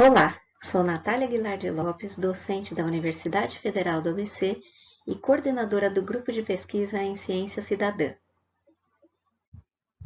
Olá, sou Natália Aguilar de Lopes, docente da Universidade Federal do ABC e coordenadora do Grupo de Pesquisa em Ciência Cidadã.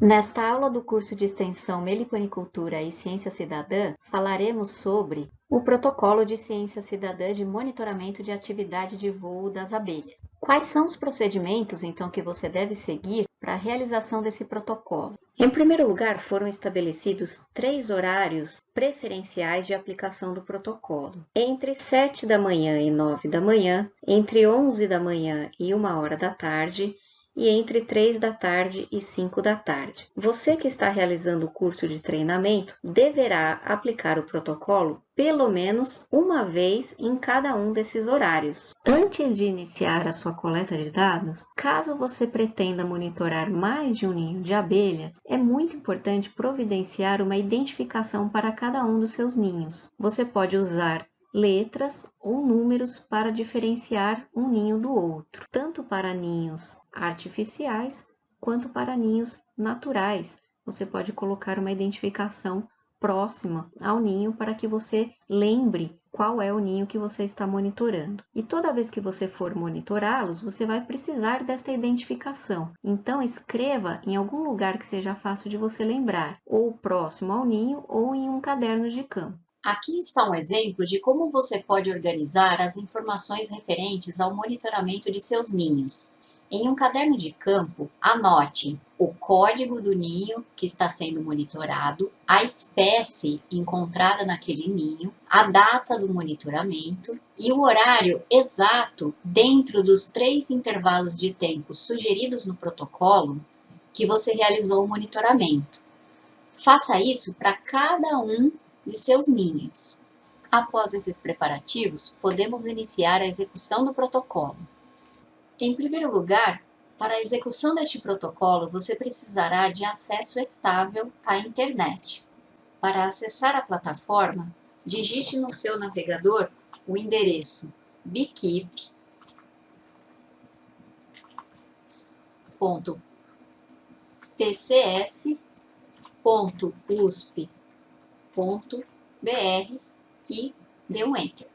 Nesta aula do curso de extensão Meliponicultura e Ciência Cidadã, falaremos sobre o Protocolo de Ciência Cidadã de Monitoramento de Atividade de Voo das Abelhas. Quais são os procedimentos, então, que você deve seguir para a realização desse protocolo? Em primeiro lugar, foram estabelecidos 3 horários preferenciais de aplicação do protocolo. Entre 7 da manhã e 9 da manhã, entre 11 da manhã e 1 hora da tarde, e entre 3 da tarde e 5 da tarde. Você que está realizando o curso de treinamento deverá aplicar o protocolo pelo menos uma vez em cada um desses horários. Antes de iniciar a sua coleta de dados, caso você pretenda monitorar mais de um ninho de abelhas, é muito importante providenciar uma identificação para cada um dos seus ninhos. Você pode usar letras ou números para diferenciar um ninho do outro, tanto para ninhos artificiais quanto para ninhos naturais. Você pode colocar uma identificação próxima ao ninho para que você lembre qual é o ninho que você está monitorando. E toda vez que você for monitorá-los, você vai precisar desta identificação. Então, escreva em algum lugar que seja fácil de você lembrar, ou próximo ao ninho ou em um caderno de campo. Aqui está um exemplo de como você pode organizar as informações referentes ao monitoramento de seus ninhos. Em um caderno de campo, anote o código do ninho que está sendo monitorado, a espécie encontrada naquele ninho, a data do monitoramento e o horário exato dentro dos 3 intervalos de tempo sugeridos no protocolo que você realizou o monitoramento. Faça isso para cada um de seus ninhos. Após esses preparativos, podemos iniciar a execução do protocolo. Em primeiro lugar, para a execução deste protocolo, você precisará de acesso estável à internet. Para acessar a plataforma, digite no seu navegador o endereço beekeep.pcs.usp.br e dê um Enter.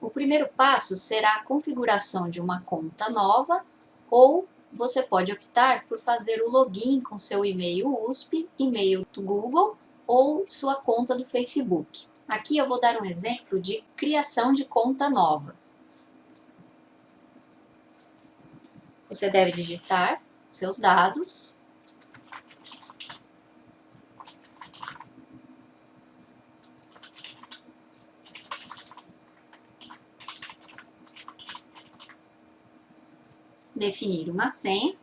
O primeiro passo será a configuração de uma conta nova ou você pode optar por fazer o login com seu e-mail USP, e-mail do Google ou sua conta do Facebook. Aqui eu vou dar um exemplo de criação de conta nova. Você deve digitar seus dados. Definir uma senha.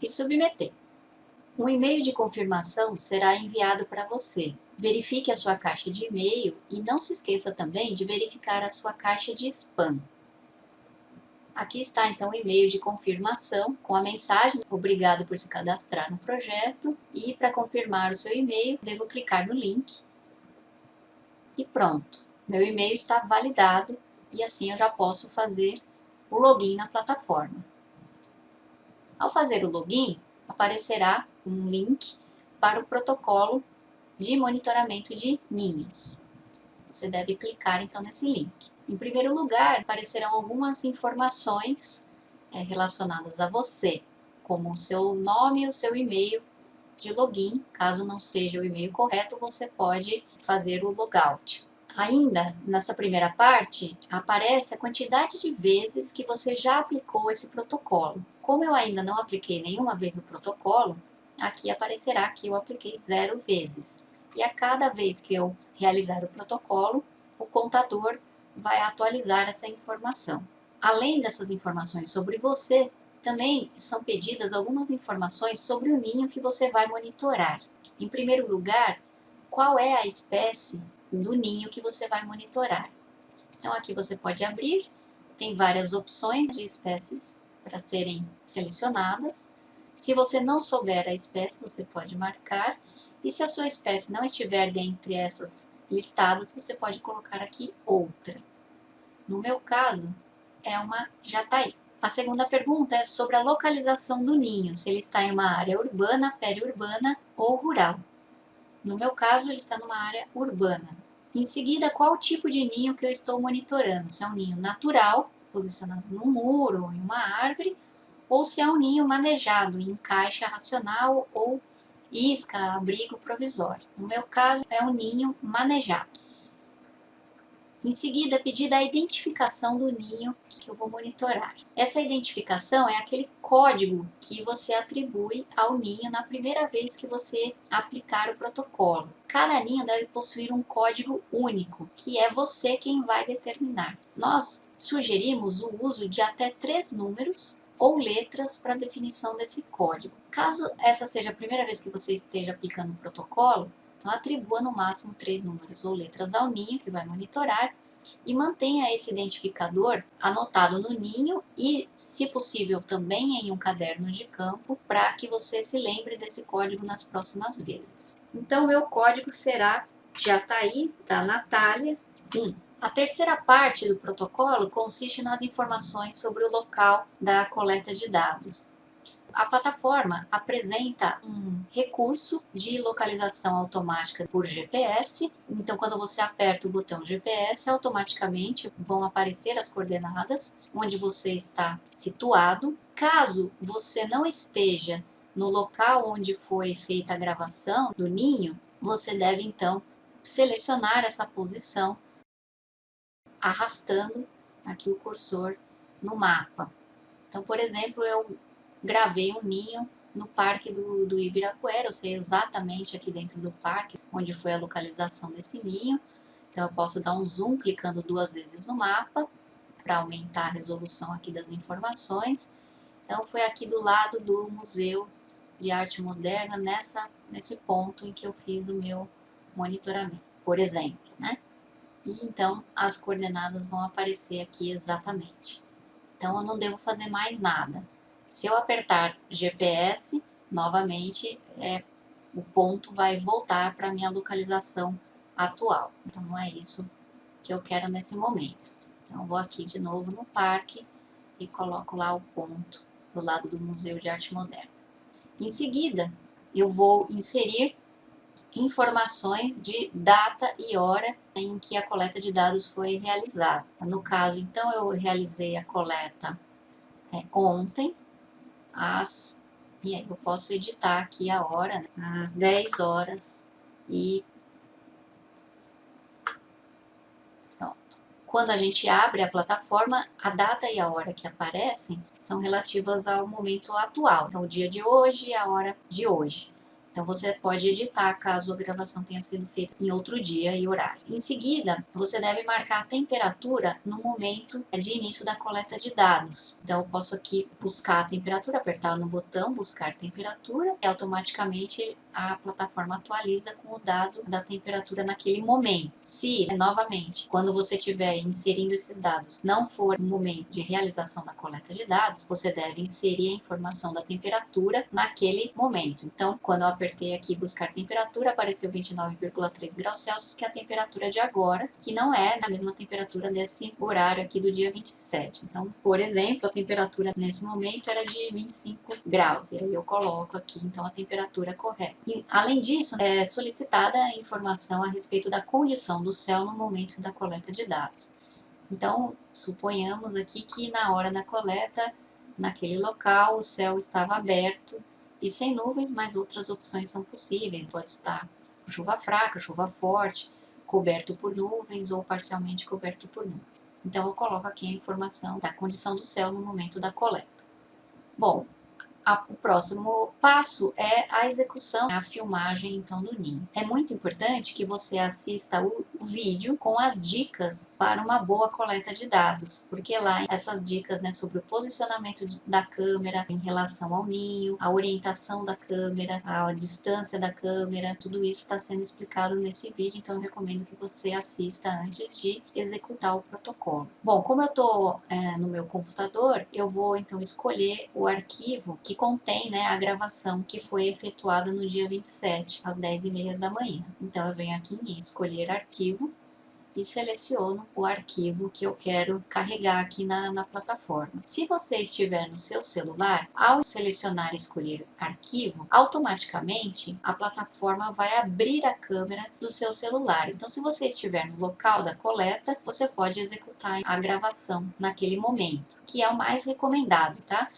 E submeter. Um e-mail de confirmação será enviado para você. Verifique a sua caixa de e-mail e não se esqueça também de verificar a sua caixa de spam. Aqui está então o e-mail de confirmação com a mensagem "Obrigado por se cadastrar no projeto" e para confirmar o seu e-mail, devo clicar no link e pronto. Meu e-mail está validado e assim eu já posso fazer o login na plataforma. Ao fazer o login, aparecerá um link para o protocolo de monitoramento de ninhos. Você deve clicar então nesse link. Em primeiro lugar, aparecerão algumas informações relacionadas a você, como o seu nome e o seu e-mail de login. Caso não seja o e-mail correto, você pode fazer o logout. Ainda, nessa primeira parte, aparece a quantidade de vezes que você já aplicou esse protocolo. Como eu ainda não apliquei nenhuma vez o protocolo, aqui aparecerá que eu apliquei 0 vezes. E a cada vez que eu realizar o protocolo, o contador vai atualizar essa informação. Além dessas informações sobre você, também são pedidas algumas informações sobre o ninho que você vai monitorar. Em primeiro lugar, qual é a espécie do ninho que você vai monitorar. Então aqui você pode abrir, tem várias opções de espécies para serem selecionadas. Se você não souber a espécie, você pode marcar. E se a sua espécie não estiver dentre essas listadas, você pode colocar aqui outra. No meu caso, é uma jataí. A segunda pergunta é sobre a localização do ninho, se ele está em uma área urbana, periurbana ou rural. No meu caso, ele está numa área urbana. Em seguida, qual o tipo de ninho que eu estou monitorando? Se é um ninho natural, posicionado num muro ou em uma árvore, ou se é um ninho manejado em caixa racional ou isca, abrigo provisório. No meu caso, é um ninho manejado. Em seguida, é pedida a identificação do ninho que eu vou monitorar. Essa identificação é aquele código que você atribui ao ninho na primeira vez que você aplicar o protocolo. Cada ninho deve possuir um código único, que é você quem vai determinar. Nós sugerimos o uso de até 3 números ou letras para definição desse código. Caso essa seja a primeira vez que você esteja aplicando o protocolo, então atribua no máximo 3 números ou letras ao ninho que vai monitorar e mantenha esse identificador anotado no ninho e, se possível, também em um caderno de campo, para que você se lembre desse código nas próximas vezes. Então, meu código será Jataí da Natália 1. A terceira parte do protocolo consiste nas informações sobre o local da coleta de dados. A plataforma apresenta um recurso de localização automática por GPS. Então, quando você aperta o botão GPS, automaticamente vão aparecer as coordenadas onde você está situado. Caso você não esteja no local onde foi feita a gravação do ninho, você deve então selecionar essa posição arrastando aqui o cursor no mapa. Então, por exemplo, eu gravei um ninho no parque do Ibirapuera, eu sei exatamente aqui dentro do parque onde foi a localização desse ninho. Então eu posso dar um zoom clicando 2 vezes no mapa para aumentar a resolução aqui das informações. Então foi aqui do lado do Museu de Arte Moderna, nesse ponto em que eu fiz o meu monitoramento, por exemplo, né? E então as coordenadas vão aparecer aqui exatamente. Então eu não devo fazer mais nada. Se eu apertar GPS, novamente o ponto vai voltar para a minha localização atual. Então não é isso que eu quero nesse momento. Então eu vou aqui de novo no parque e coloco lá o ponto do lado do Museu de Arte Moderna. Em seguida, eu vou inserir informações de data e hora em que a coleta de dados foi realizada. No caso, então, eu realizei a coleta ontem, e aí eu posso editar aqui a hora, né, às 10 horas e pronto. Quando a gente abre a plataforma, a data e a hora que aparecem são relativas ao momento atual. Então, o dia de hoje e a hora de hoje. Então, você pode editar caso a gravação tenha sido feita em outro dia e horário. Em seguida, você deve marcar a temperatura no momento de início da coleta de dados. Então, eu posso aqui buscar a temperatura, apertar no botão buscar temperatura e automaticamente a plataforma atualiza com o dado da temperatura naquele momento. Se, novamente, quando você estiver inserindo esses dados, não for o momento de realização da coleta de dados, você deve inserir a informação da temperatura naquele momento. Então, quando eu apertei aqui buscar temperatura, apareceu 29,3 graus Celsius, que é a temperatura de agora, que não é a mesma temperatura desse horário aqui do dia 27. Então, por exemplo, a temperatura nesse momento era de 25 graus, e aí eu coloco aqui, então, a temperatura correta. E, além disso, é solicitada a informação a respeito da condição do céu no momento da coleta de dados. Então, suponhamos aqui que na hora da coleta, naquele local, o céu estava aberto e sem nuvens, mas outras opções são possíveis. Pode estar chuva fraca, chuva forte, coberto por nuvens ou parcialmente coberto por nuvens. Então, eu coloco aqui a informação da condição do céu no momento da coleta. Bom, o próximo passo é a execução, a filmagem então do ninho. É muito importante que você assista o vídeo com as dicas para uma boa coleta de dados, porque lá essas dicas, né, sobre o posicionamento da câmera em relação ao ninho, a orientação da câmera, a distância da câmera, tudo isso está sendo explicado nesse vídeo, então eu recomendo que você assista antes de executar o protocolo. Bom, como eu estou no meu computador, eu vou então escolher o arquivo que contém, né, a gravação que foi efetuada no dia 27, às 10h30 da manhã. Então eu venho aqui em escolher arquivo e seleciono o arquivo que eu quero carregar aqui na plataforma. Se você estiver no seu celular, ao selecionar e escolher arquivo, automaticamente a plataforma vai abrir a câmera do seu celular. Então, se você estiver no local da coleta, você pode executar a gravação naquele momento, que é o mais recomendado, tá?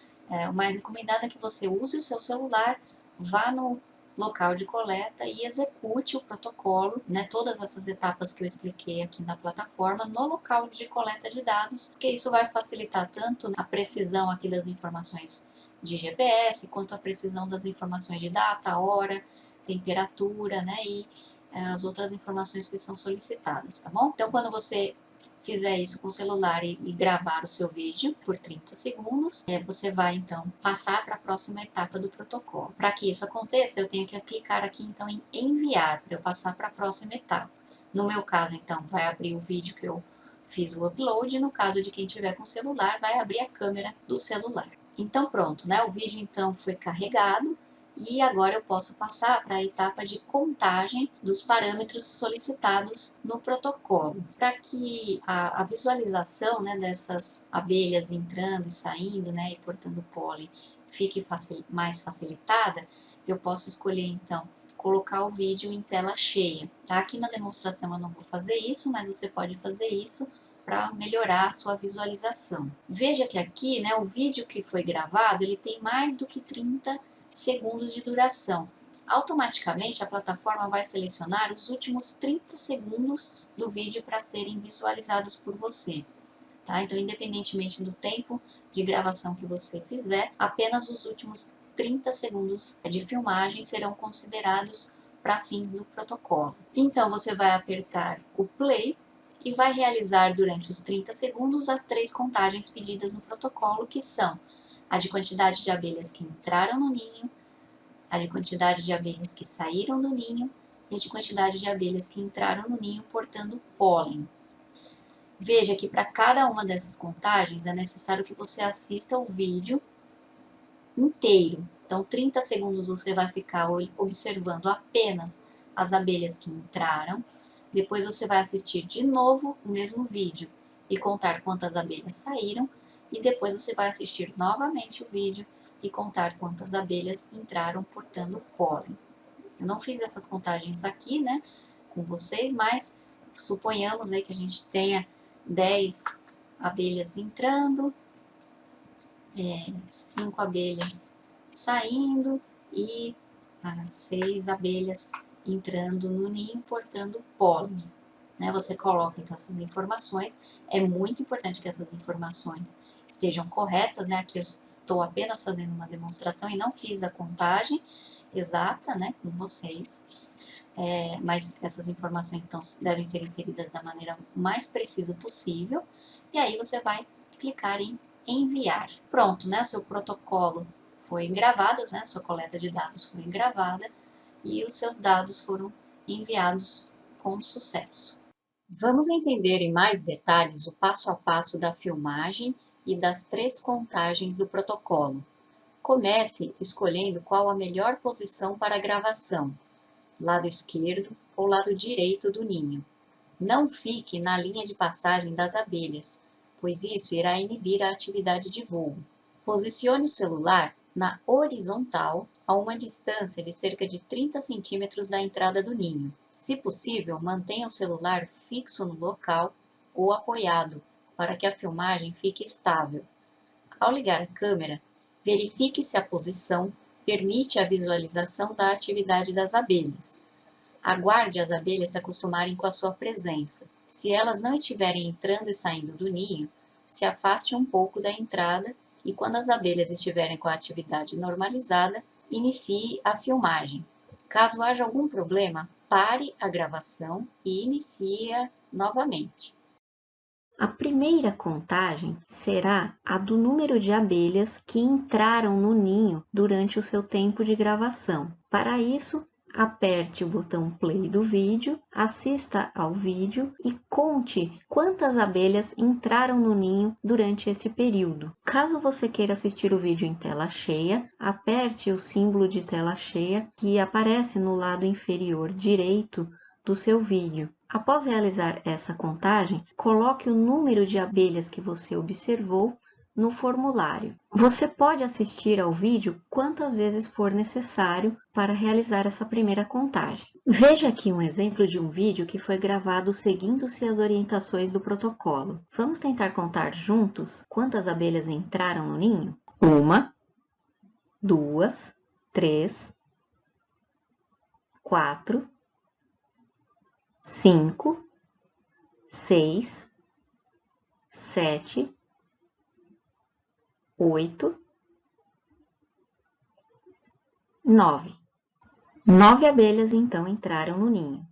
O mais recomendado é que você use o seu celular, vá no local de coleta e execute o protocolo, né, todas essas etapas que eu expliquei aqui na plataforma, no local de coleta de dados, porque isso vai facilitar tanto a precisão aqui das informações de GPS, quanto a precisão das informações de data, hora, temperatura, né, e as outras informações que são solicitadas, tá bom? Então, quando você fizer isso com o celular e gravar o seu vídeo por 30 segundos, você vai então passar para a próxima etapa do protocolo. Para que isso aconteça, eu tenho que clicar aqui então em enviar, para eu passar para a próxima etapa. No meu caso, então, vai abrir o vídeo que eu fiz o upload, e no caso de quem tiver com celular, vai abrir a câmera do celular. Então pronto, né? O vídeo então foi carregado. E agora eu posso passar para a etapa de contagem dos parâmetros solicitados no protocolo. Para que a visualização, né, dessas abelhas entrando e saindo, né, e portando pólen fique mais facilitada, eu posso escolher então colocar o vídeo em tela cheia. Tá? Aqui na demonstração eu não vou fazer isso, mas você pode fazer isso para melhorar a sua visualização. Veja que aqui, né, o vídeo que foi gravado, ele tem mais do que 30 segundos de duração. Automaticamente a plataforma vai selecionar os últimos 30 segundos do vídeo para serem visualizados por você. Tá? Então, independentemente do tempo de gravação que você fizer, apenas os últimos 30 segundos de filmagem serão considerados para fins do protocolo. Então, você vai apertar o play e vai realizar durante os 30 segundos as 3 contagens pedidas no protocolo, que são a de quantidade de abelhas que entraram no ninho, a de quantidade de abelhas que saíram do ninho e a de quantidade de abelhas que entraram no ninho portando pólen. Veja que para cada uma dessas contagens é necessário que você assista o vídeo inteiro. Então, 30 segundos você vai ficar observando apenas as abelhas que entraram. Depois você vai assistir de novo o mesmo vídeo e contar quantas abelhas saíram. E depois você vai assistir novamente o vídeo e contar quantas abelhas entraram portando pólen. Eu não fiz essas contagens aqui, né, com vocês, mas suponhamos aí que a gente tenha 10 abelhas entrando, 5 abelhas saindo e 6 abelhas entrando no ninho portando pólen. Né? Você coloca então essas informações, é muito importante que essas informações estejam corretas, né? Aqui eu estou apenas fazendo uma demonstração e não fiz a contagem exata, né, com vocês. Mas essas informações então devem ser inseridas da maneira mais precisa possível, e aí você vai clicar em enviar. Pronto, né? O seu protocolo foi gravado, né? Sua coleta de dados foi gravada e os seus dados foram enviados com sucesso. Vamos entender em mais detalhes o passo a passo da filmagem e das 3 contagens do protocolo. Comece escolhendo qual a melhor posição para a gravação, lado esquerdo ou lado direito do ninho. Não fique na linha de passagem das abelhas, pois isso irá inibir a atividade de voo. Posicione o celular na horizontal, a uma distância de cerca de 30 centímetros da entrada do ninho. Se possível, mantenha o celular fixo no local ou apoiado, para que a filmagem fique estável. Ao ligar a câmera, verifique se a posição permite a visualização da atividade das abelhas. Aguarde as abelhas se acostumarem com a sua presença. Se elas não estiverem entrando e saindo do ninho, se afaste um pouco da entrada e quando as abelhas estiverem com a atividade normalizada, inicie a filmagem. Caso haja algum problema, pare a gravação e inicie-a novamente. A primeira contagem será a do número de abelhas que entraram no ninho durante o seu tempo de gravação. Para isso, aperte o botão play do vídeo, assista ao vídeo e conte quantas abelhas entraram no ninho durante esse período. Caso você queira assistir o vídeo em tela cheia, aperte o símbolo de tela cheia que aparece no lado inferior direito do seu vídeo. Após realizar essa contagem, coloque o número de abelhas que você observou no formulário. Você pode assistir ao vídeo quantas vezes for necessário para realizar essa primeira contagem. Veja aqui um exemplo de um vídeo que foi gravado seguindo-se as orientações do protocolo. Vamos tentar contar juntos quantas abelhas entraram no ninho? 1, 2, 3, 4, 5, 6, 7, 8, 9. 9 abelhas então entraram no ninho.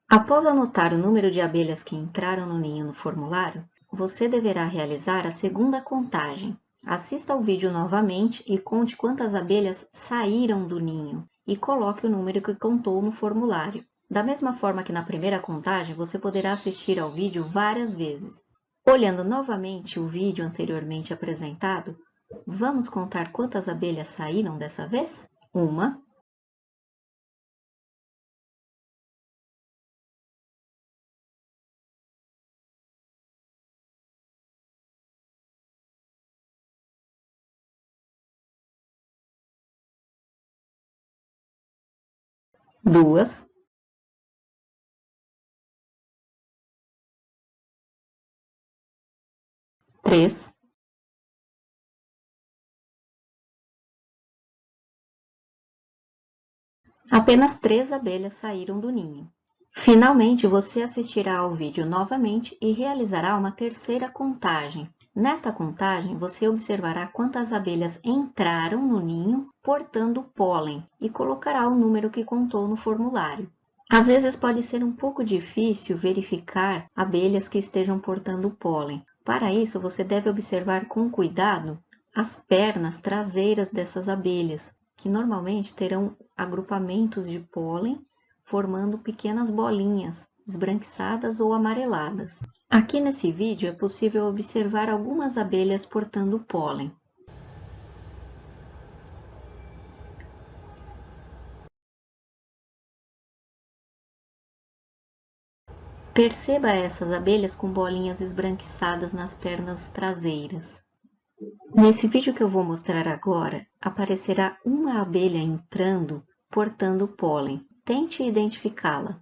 Após anotar o número de abelhas que entraram no ninho no formulário, você deverá realizar a segunda contagem. Assista ao vídeo novamente e conte quantas abelhas saíram do ninho e coloque o número que contou no formulário. Da mesma forma que na primeira contagem, você poderá assistir ao vídeo várias vezes. Olhando novamente o vídeo anteriormente apresentado, vamos contar quantas abelhas saíram dessa vez? 1, 2, 3, apenas 3 abelhas saíram do ninho. Finalmente, você assistirá ao vídeo novamente e realizará uma terceira contagem. Nesta contagem, você observará quantas abelhas entraram no ninho portando pólen e colocará o número que contou no formulário. Às vezes pode ser um pouco difícil verificar abelhas que estejam portando pólen. Para isso, você deve observar com cuidado as pernas traseiras dessas abelhas, que normalmente terão agrupamentos de pólen formando pequenas bolinhas esbranquiçadas ou amareladas. Aqui nesse vídeo é possível observar algumas abelhas portando pólen. Perceba essas abelhas com bolinhas esbranquiçadas nas pernas traseiras. Nesse vídeo que eu vou mostrar agora, aparecerá uma abelha entrando portando pólen. Tente identificá-la.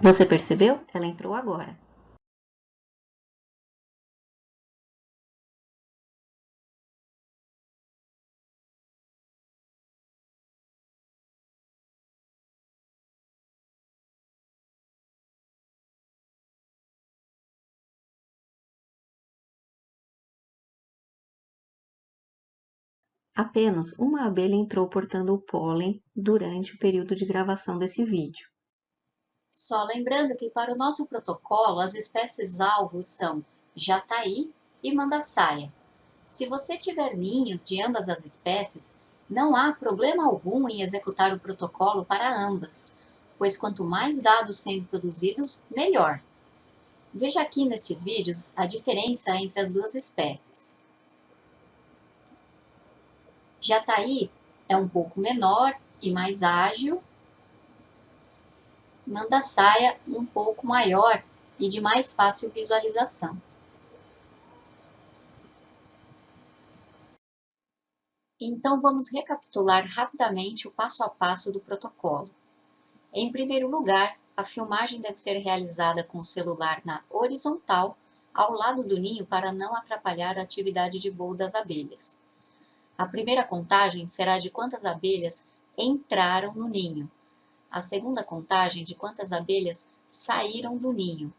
Você percebeu? Ela entrou agora. Apenas uma abelha entrou portando o pólen durante o período de gravação desse vídeo. Só lembrando que para o nosso protocolo, as espécies-alvo são jataí e mandaçaia. Se você tiver ninhos de ambas as espécies, não há problema algum em executar o protocolo para ambas, pois quanto mais dados sendo produzidos, melhor. Veja aqui nestes vídeos a diferença entre as duas espécies. Jataí é um pouco menor e mais ágil, mandaçaia um pouco maior e de mais fácil visualização. Então vamos recapitular rapidamente o passo a passo do protocolo. Em primeiro lugar, a filmagem deve ser realizada com o celular na horizontal, ao lado do ninho para não atrapalhar a atividade de voo das abelhas. A primeira contagem será de quantas abelhas entraram no ninho. A segunda contagem de quantas abelhas saíram do ninho.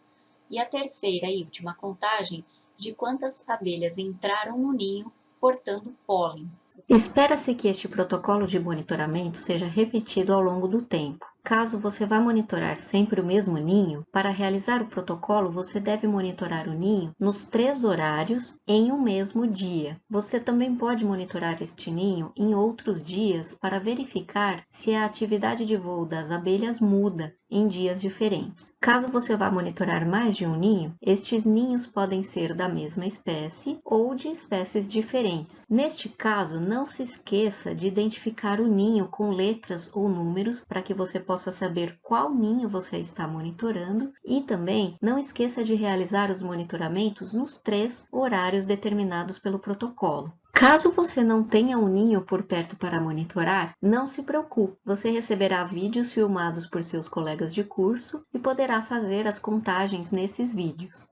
E a terceira e última contagem de quantas abelhas entraram no ninho portando pólen. Espera-se que este protocolo de monitoramento seja repetido ao longo do tempo. Caso você vá monitorar sempre o mesmo ninho, para realizar o protocolo você deve monitorar o ninho nos 3 horários em um mesmo dia. Você também pode monitorar este ninho em outros dias para verificar se a atividade de voo das abelhas muda em dias diferentes. Caso você vá monitorar mais de um ninho, estes ninhos podem ser da mesma espécie ou de espécies diferentes. Neste caso, não se esqueça de identificar o ninho com letras ou números para que você possa saber qual ninho você está monitorando e também não esqueça de realizar os monitoramentos nos 3 horários determinados pelo protocolo. Caso você não tenha um ninho por perto para monitorar, não se preocupe, você receberá vídeos filmados por seus colegas de curso e poderá fazer as contagens nesses vídeos.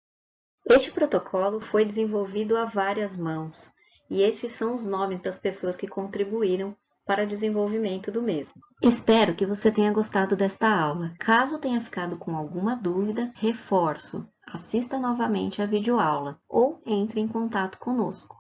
Este protocolo foi desenvolvido a várias mãos, e estes são os nomes das pessoas que contribuíram para o desenvolvimento do mesmo. Espero que você tenha gostado desta aula. Caso tenha ficado com alguma dúvida, reforço, assista novamente a videoaula ou entre em contato conosco.